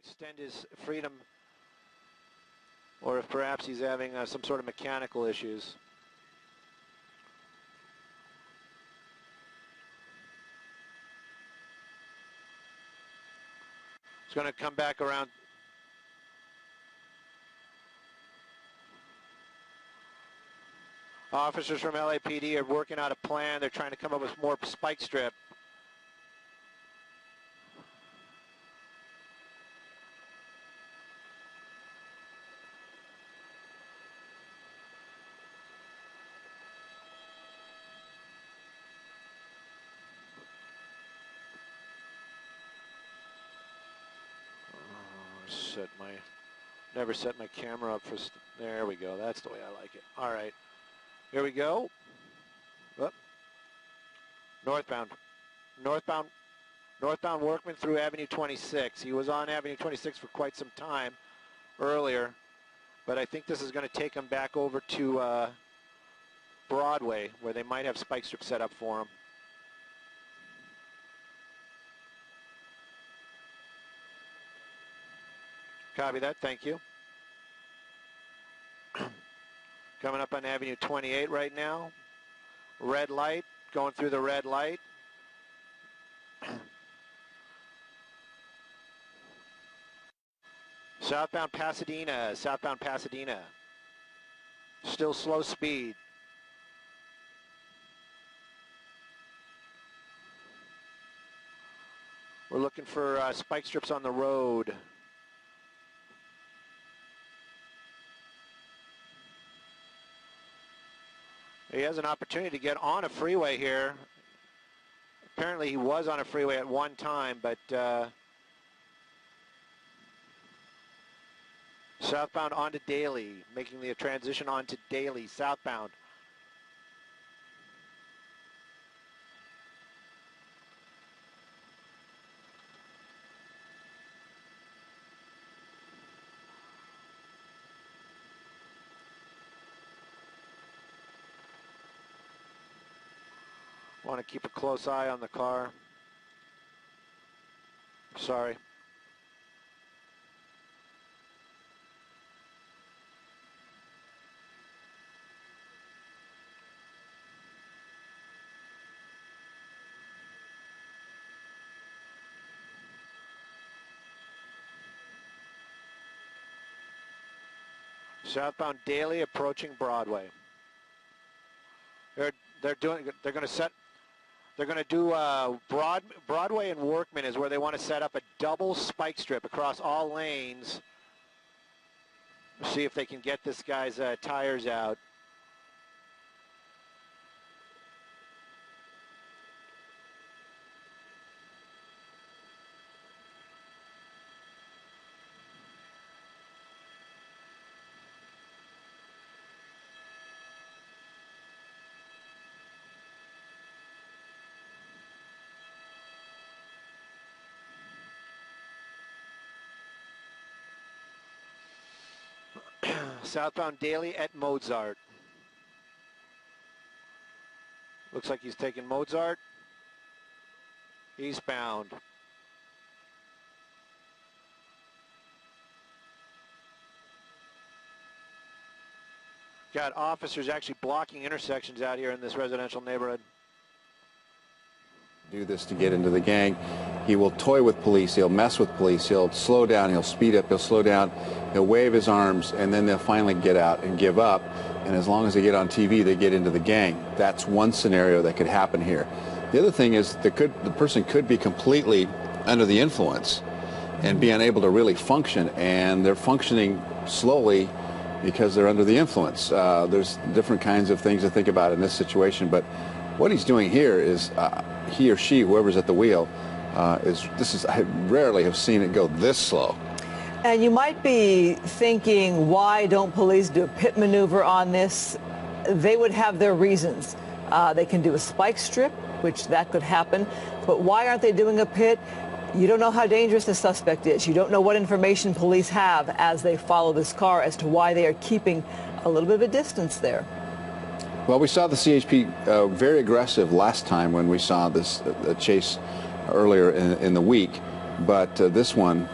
extend his freedom, or if perhaps he's having some sort of mechanical issues. It's going to come back around. Officers from LAPD are working out a plan. They're trying to come up with more spike strip. Never set my camera up for, there we go. That's the way I like it. All right, here we go. Whoop. Northbound Workman through Avenue 26. He was on Avenue 26 for quite some time earlier, but I think this is going to take him back over to Broadway, where they might have spike strip set up for him. Copy that, thank you. Coming up on Avenue 28 right now. Red light, going through the red light. Southbound Pasadena. Still slow speed. We're looking for spike strips on the road. He has an opportunity to get on a freeway here. Apparently he was on a freeway at one time, but southbound onto Daly, making the transition onto Daly, southbound. Want to keep a close eye on the car. Sorry. Southbound Daly approaching Broadway. They're going to do Broadway and Workman is where they want to set up a double spike strip across all lanes. See if they can get this guy's tires out. Southbound Daly at Mozart. Looks like he's taking Mozart. Eastbound. Got officers actually blocking intersections out here in this residential neighborhood. Do this to get into the gang. He will toy with police, he'll mess with police, he'll slow down, he'll speed up, he'll slow down, he'll wave his arms, and then they'll finally get out and give up. And as long as they get on TV, they get into the gang. That's one scenario that could happen here. The other thing is the person could be completely under the influence and be unable to really function, and they're functioning slowly because they're under the influence. There's different kinds of things to think about in this situation, but what he's doing here is he or she, whoever's at the wheel, I rarely have seen it go this slow. And you might be thinking, why don't police do a pit maneuver on this? They would have their reasons. They can do a spike strip, which that could happen. But why aren't they doing a pit? You don't know how dangerous the suspect is. You don't know what information police have as they follow this car as to why they are keeping a little bit of a distance there. Well, we saw the CHP very aggressive last time when we saw this chase earlier in the week, but this one,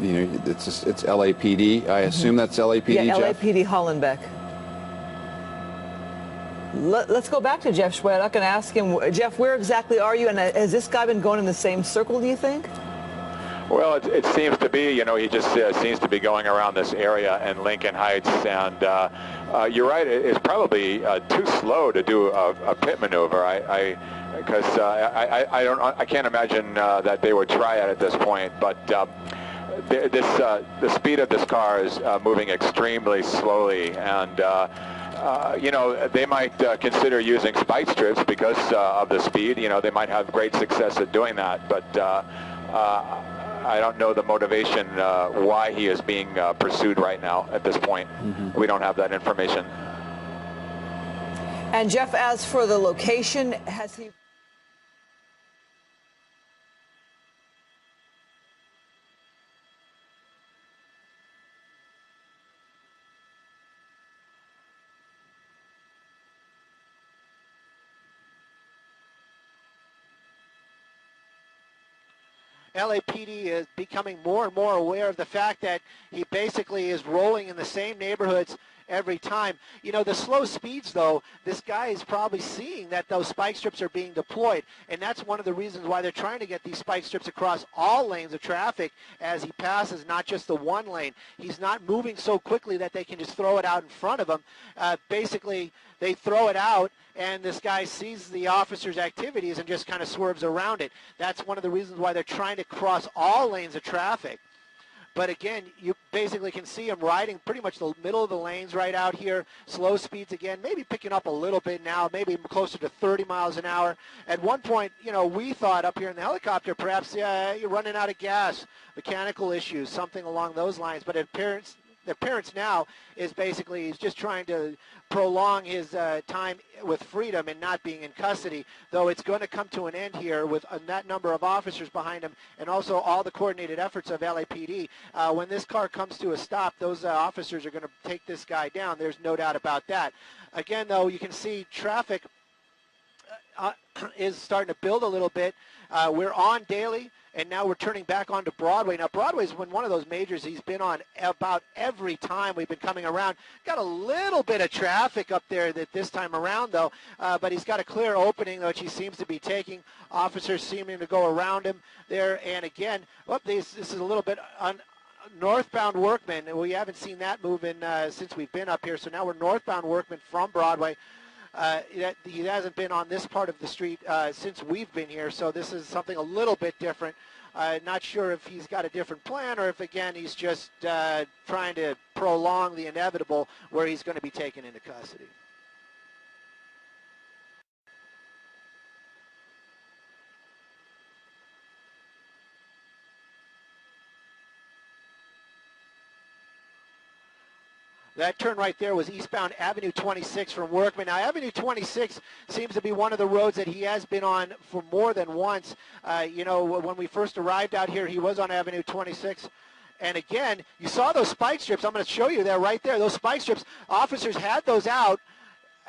You know, it's LAPD. I assume that's LAPD, Yeah, Jeff? LAPD Hollenbeck. Let's go back to Jeff Schwedok and ask him, Jeff, where exactly are you? And has this guy been going in the same circle, do you think? Well, it seems to be, you know, he just seems to be going around this area in Lincoln Heights, and you're right, it's probably too slow to do a pit maneuver. Because I can't imagine that they would try it at this point, but the speed of this car is moving extremely slowly, and you know, they might consider using spike strips because of the speed. You know, they might have great success at doing that, but I don't know the motivation why he is being pursued right now at this point. We don't have that information. And Jeff, as for the location, has he... LAPD is becoming more and more aware of the fact that he basically is rolling in the same neighborhoods every time. You know, the slow speeds, though, this guy is probably seeing that those spike strips are being deployed, and that's one of the reasons why they're trying to get these spike strips across all lanes of traffic as he passes, not just the one lane. He's not moving so quickly that they can just throw it out in front of him. Basically, they throw it out, and this guy sees the officer's activities and just kind of swerves around it. That's one of the reasons why they're trying to cross all lanes of traffic. But again, you basically can see him riding pretty much the middle of the lanes right out here. Slow speeds again, maybe picking up a little bit now, maybe closer to 30 miles an hour. At one point, you know, we thought up here in the helicopter, perhaps you're running out of gas, mechanical issues, something along those lines. But the appearance now is basically he's just trying to prolong his time with freedom and not being in custody, though it's going to come to an end here with that number of officers behind him and also all the coordinated efforts of LAPD. When this car comes to a stop, those officers are going to take this guy down. There's no doubt about that. Again, though, you can see traffic is starting to build a little bit. We're on Daly, and now we're turning back onto Broadway. Now, Broadway's been one of those majors he's been on about every time we've been coming around. Got a little bit of traffic up there this time around, though, but he's got a clear opening, which he seems to be taking. Officers seeming to go around him there. And again, this is a little bit northbound Workman. We haven't seen that moving since we've been up here. So now we're northbound Workman from Broadway. He hasn't been on this part of the street since we've been here, so this is something a little bit different. Not sure if he's got a different plan or if, again, he's just trying to prolong the inevitable where he's going to be taken into custody. That turn right there was eastbound Avenue 26 from Workman. Now, Avenue 26 seems to be one of the roads that he has been on for more than once. You know, when we first arrived out here, he was on Avenue 26. And again, you saw those spike strips. I'm going to show you that right there. Those spike strips, officers had those out.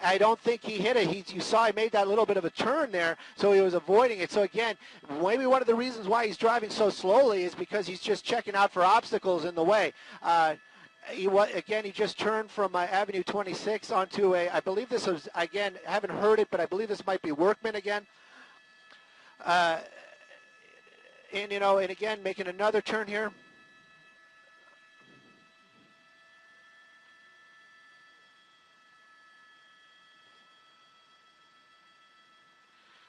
I don't think he hit it. You saw he made that little bit of a turn there, so he was avoiding it. So again, maybe one of the reasons why he's driving so slowly is because he's just checking out for obstacles in the way. He just turned from Avenue 26 onto I believe this was, again, I haven't heard it, but I believe this might be Workman again. And again, making another turn here.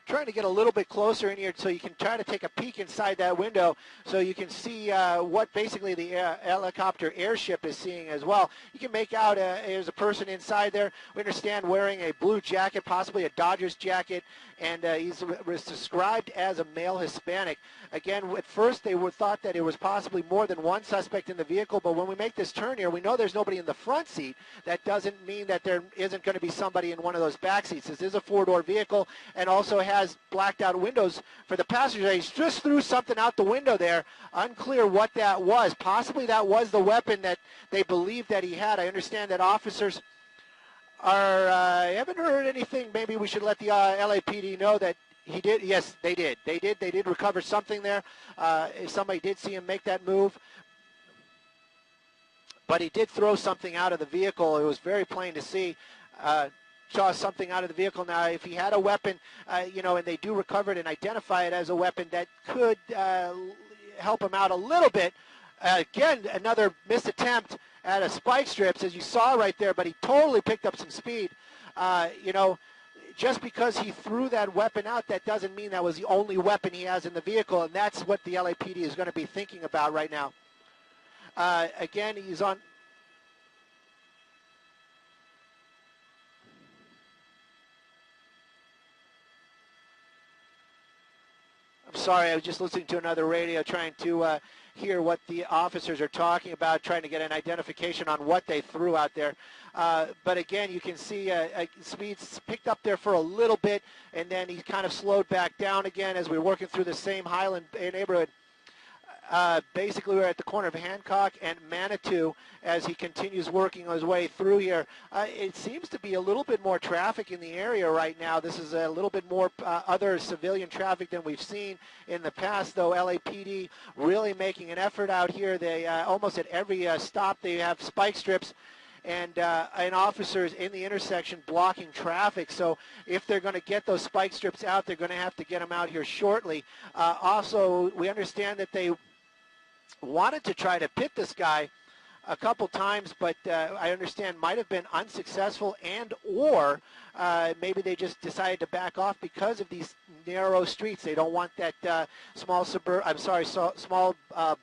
Trying to get a little bit closer in here so you can try to take a peek inside that window so you can see what basically the helicopter airship is seeing as well. You can make out there's a person inside there, we understand, wearing a blue jacket, possibly a Dodgers jacket, and he was described as a male Hispanic. Again, at first they thought that it was possibly more than one suspect in the vehicle, but when we make this turn here, we know there's nobody in the front seat. That doesn't mean that there isn't going to be somebody in one of those back seats. This is a four-door vehicle and also has blacked out windows for the passengers. He just threw something out the window there. Unclear what that was. Possibly that was the weapon that they believed that he had. I understand that officers I haven't heard anything. Maybe we should let the LAPD know that he did. Yes, they did. They did recover something there. Somebody did see him make that move. but he did throw something out of the vehicle. It was very plain to see. Saw something out of the vehicle. Now, if he had a weapon, you know, and they do recover it and identify it as a weapon, that could help him out a little bit. Again, another missed attempt at a spike strips, as you saw right there, but he totally picked up some speed. You know, just because he threw that weapon out, that doesn't mean that was the only weapon he has in the vehicle, and that's what the LAPD is going to be thinking about right now. Again, he's on... I'm sorry, I was just listening to another radio trying to hear what the officers are talking about, trying to get an identification on what they threw out there. But again, you can see speed's picked up there for a little bit, and then he kind of slowed back down again as we're working through the same Highland neighborhood. Basically, we're at the corner of Hancock and Manitou as he continues working his way through here. It seems to be a little bit more traffic in the area right now. This is a little bit more other civilian traffic than we've seen in the past, though. LAPD really making an effort out here. They almost at every stop they have spike strips and officers in the intersection blocking traffic. So if they're going to get those spike strips out, they're going to have to get them out here shortly. Also, we understand that they wanted to try to pit this guy a couple times, but I understand might have been unsuccessful, and or maybe they just decided to back off because of these narrow streets. They don't want that small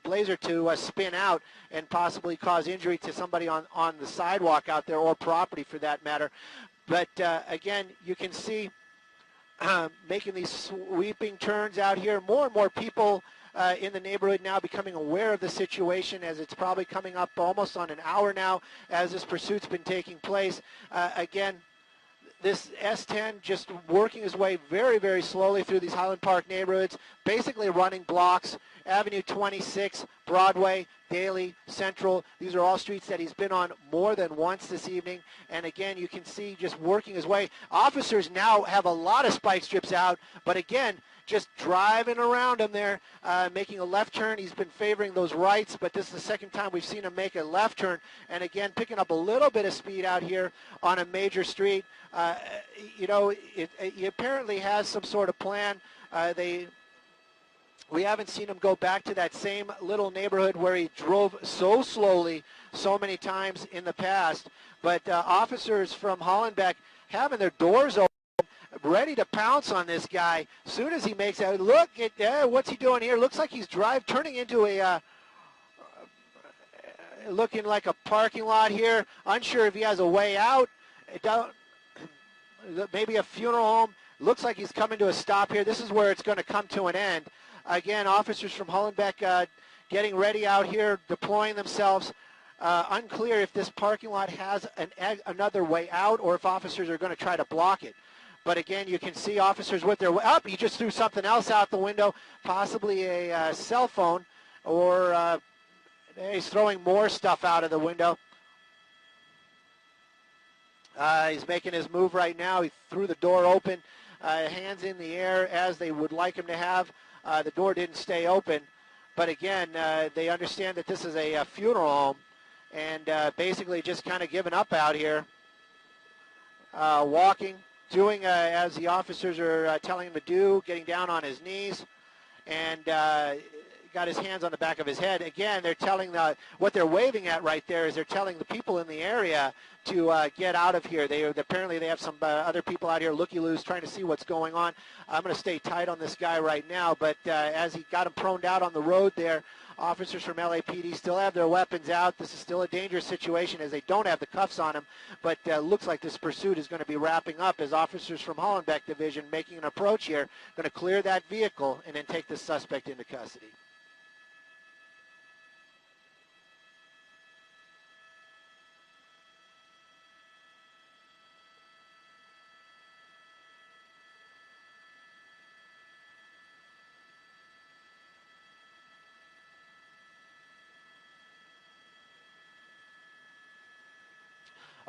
Blazer to spin out and possibly cause injury to somebody on the sidewalk out there, or property for that matter. But again, you can see making these sweeping turns out here. More and more people in the neighborhood now becoming aware of the situation, as it's probably coming up almost on an hour now as this pursuit's been taking place. Again, this S10 just working his way very, very slowly through these Highland Park neighborhoods, basically running blocks. Avenue 26, Broadway, Daly, Central. These are all streets that he's been on more than once this evening. And again, you can see just working his way. Officers now have a lot of spike strips out, but again, just driving around him there, making a left turn. He's been favoring those rights, but this is the second time we've seen him make a left turn. And again, picking up a little bit of speed out here on a major street. You know, he apparently has some sort of plan. We haven't seen him go back to that same little neighborhood where he drove so slowly so many times in the past. But officers from Hollenbeck having their doors open, ready to pounce on this guy as soon as he makes out. Look at what's he doing here? Looks like he's turning into a looking like a parking lot here. Unsure if he has a way out. Maybe a funeral home. Looks like he's coming to a stop here. This is where it's going to come to an end. Again, officers from Hollenbeck getting ready out here, deploying themselves. Unclear if this parking lot has another way out, or if officers are going to try to block it. But again, you can see officers with their up. He just threw something else out the window, possibly a cell phone, or he's throwing more stuff out of the window. He's making his move right now. He threw the door open, hands in the air as they would like him to have. The door didn't stay open. But again, they understand that this is a funeral home, and basically just kind of giving up out here, walking, doing as the officers are telling him to do, getting down on his knees, and got his hands on the back of his head. Again, they're telling what they're waving at right there is they're telling the people in the area to get out of here. Apparently they have some other people out here looky-loos trying to see what's going on. I'm going to stay tight on this guy right now, but as he got him proned out on the road there, officers from LAPD still have their weapons out. This is still a dangerous situation as they don't have the cuffs on him, but looks like this pursuit is going to be wrapping up as officers from Hollenbeck Division making an approach here, going to clear that vehicle and then take the suspect into custody.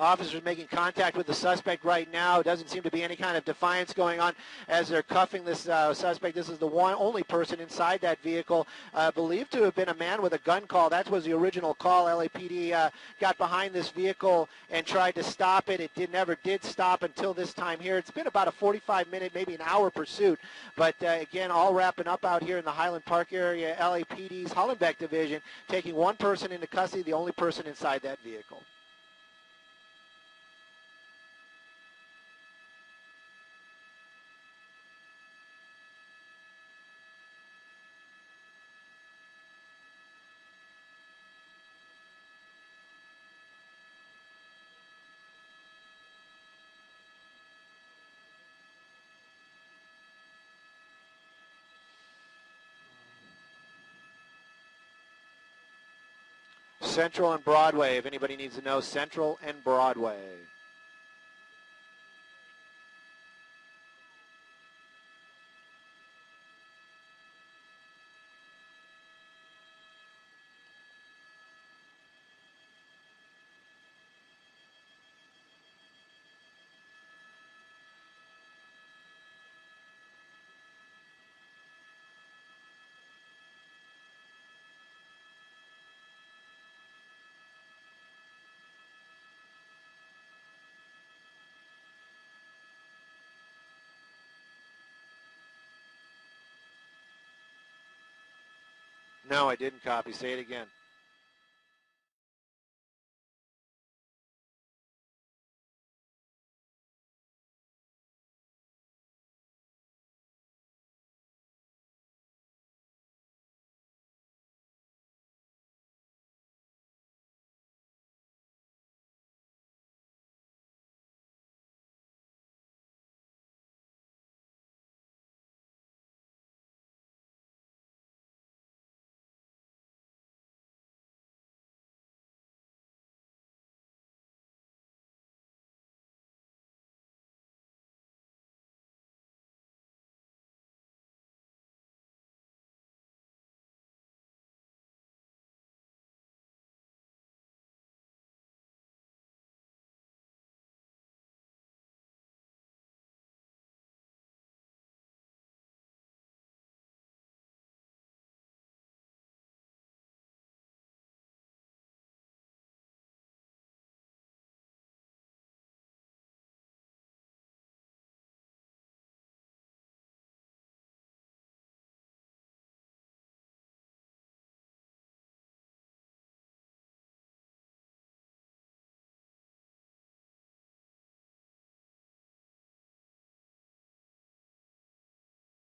Officers making contact with the suspect right now. Doesn't seem to be any kind of defiance going on as they're cuffing this suspect. This is the only person inside that vehicle, believed to have been a man with a gun call. That was the original call. LAPD got behind this vehicle and tried to stop it. It never did stop until this time here. It's been about a 45-minute, maybe an hour pursuit. But again, all wrapping up out here in the Highland Park area. LAPD's Hollenbeck Division taking one person into custody, the only person inside that vehicle. Central and Broadway, if anybody needs to know, Central and Broadway. No, I didn't copy. Say it again.